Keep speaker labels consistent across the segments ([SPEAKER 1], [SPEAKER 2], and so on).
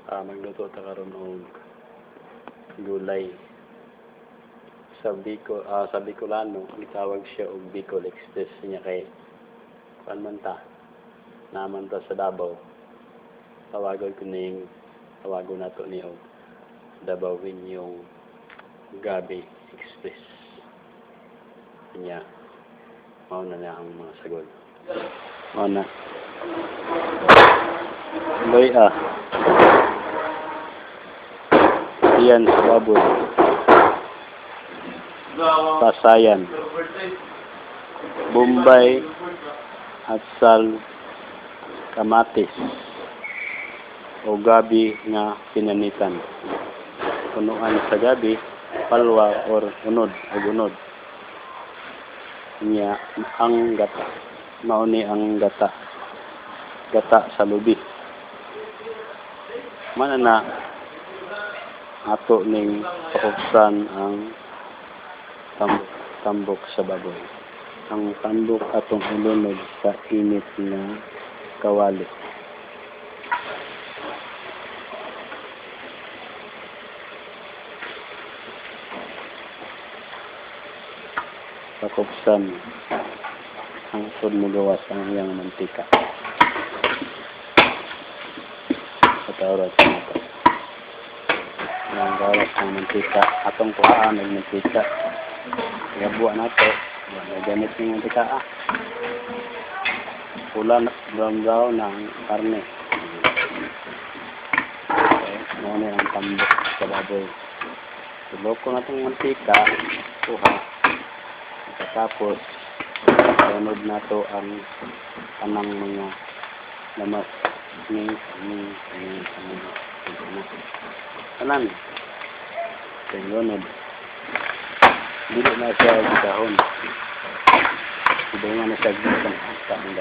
[SPEAKER 1] Magluto ta karon og gulay sa Bicol, sa Bicolano gitawag siya og Bicol Express niya kay kuan man ta naman ta sa Davao tawagon nato ni og Dabawin yung Gabi Express niya mao na ang mga sagol mao na boy yan sa baboy Pasayan, Bombay, at kamatis o gabi nga pinanitan. Punuan sa gabi, palwa or unod o gunod. Niya ang gata. Mauni ang gata. Gata sa lubi. Manana ato ning pauksan ang tambok sa baboy. Ang tambok atong ilunod sa init na kawali. Pakuksan ang sudmugawas ang iyang mantika. Patawrat sa mata. Ang gawas ng mantika. Atong kuhaan ng mantika. Igabuan nato. Wala gamit ng mantika. Pula brown ng karne. Okay. Muna ang tambok sa baboy. Suloko na itong mantika. Kuha. Tapos sunod na to ang kanang mga lamas ni kanan sunod dili na siya dahon ibang na siya ang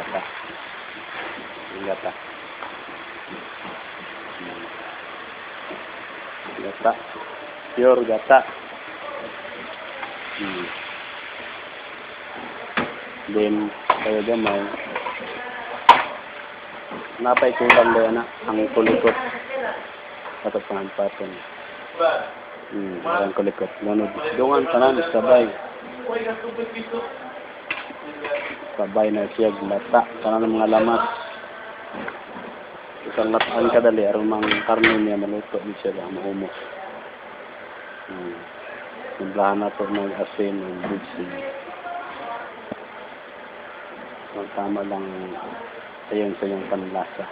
[SPEAKER 1] gata pure gata then kaya gamay napay kulang ba na ang kulikot at pangampaton ang kulikot lunod dungan tanan sabay na siya lata tanan ng mga lamas isang lataan kadali aron mang karne niya maluto ni siya mahumos simplahan na to ng asin ng bitsin magtama lang sayon sa iyong panlasa.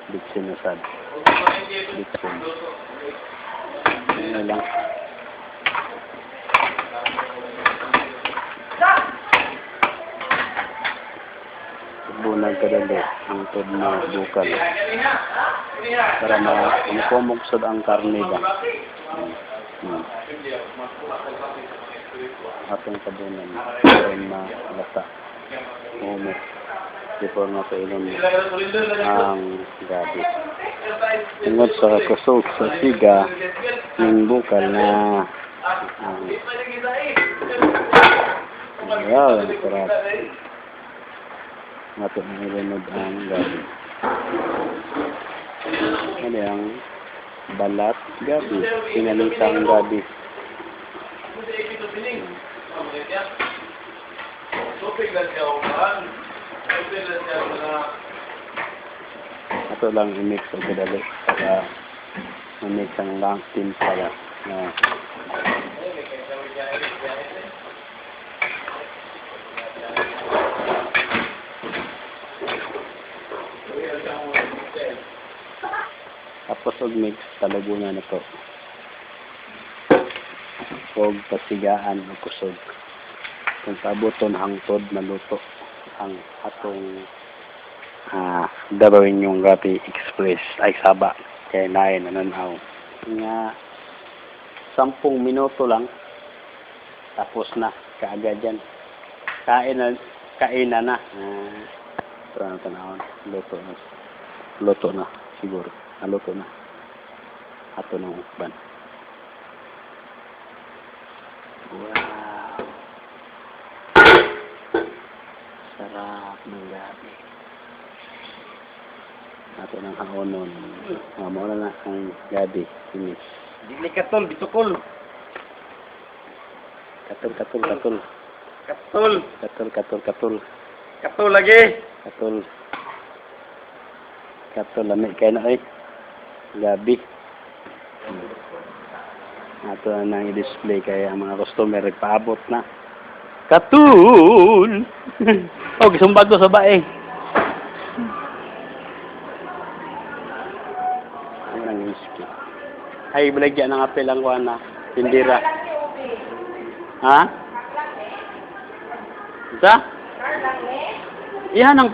[SPEAKER 1] Bitsin na sad. Bitsin. Ano lang. Bunag kadali ang tod na bukal. Para makumugsod ang karne ba. Atong tabunan para malasa umit before na kailan ang gabi tungod sa kusog sa siga ng bukal na wow, sarap nato na ilinod ang gabi ano ang balat gabi pinalitang gabi ato lang i-mix o kadali para i-mix ang lang timpla na tapos og-mix talubunan na to og pasigaan o kusog kung pabuton hangtod maluto ang atong Dabawin yung Gabi Express ay saba kaya nain nananaw nga 10 minuto lang tapos na kaagad yan kain na para tanawon luto na siguro naluto na ato ng ukban. Wow, sarap ng gabi. Ato ng haonon. Muna na ang gabi. Finish.
[SPEAKER 2] Dili katol, bitukol.
[SPEAKER 1] Katul.
[SPEAKER 2] Katol.
[SPEAKER 1] Katul.
[SPEAKER 2] Katol lagi.
[SPEAKER 1] Katul lamig kayo na ay. Gabi. Ato na nang i-display kaya ang mga customer nagpaabot na. Katul! Oh, gisumbag ko sa bae. Ano nang i-display? Ay, balagyan ng apel ang kuha na. Tindira. Ha? Isa? Iyan ang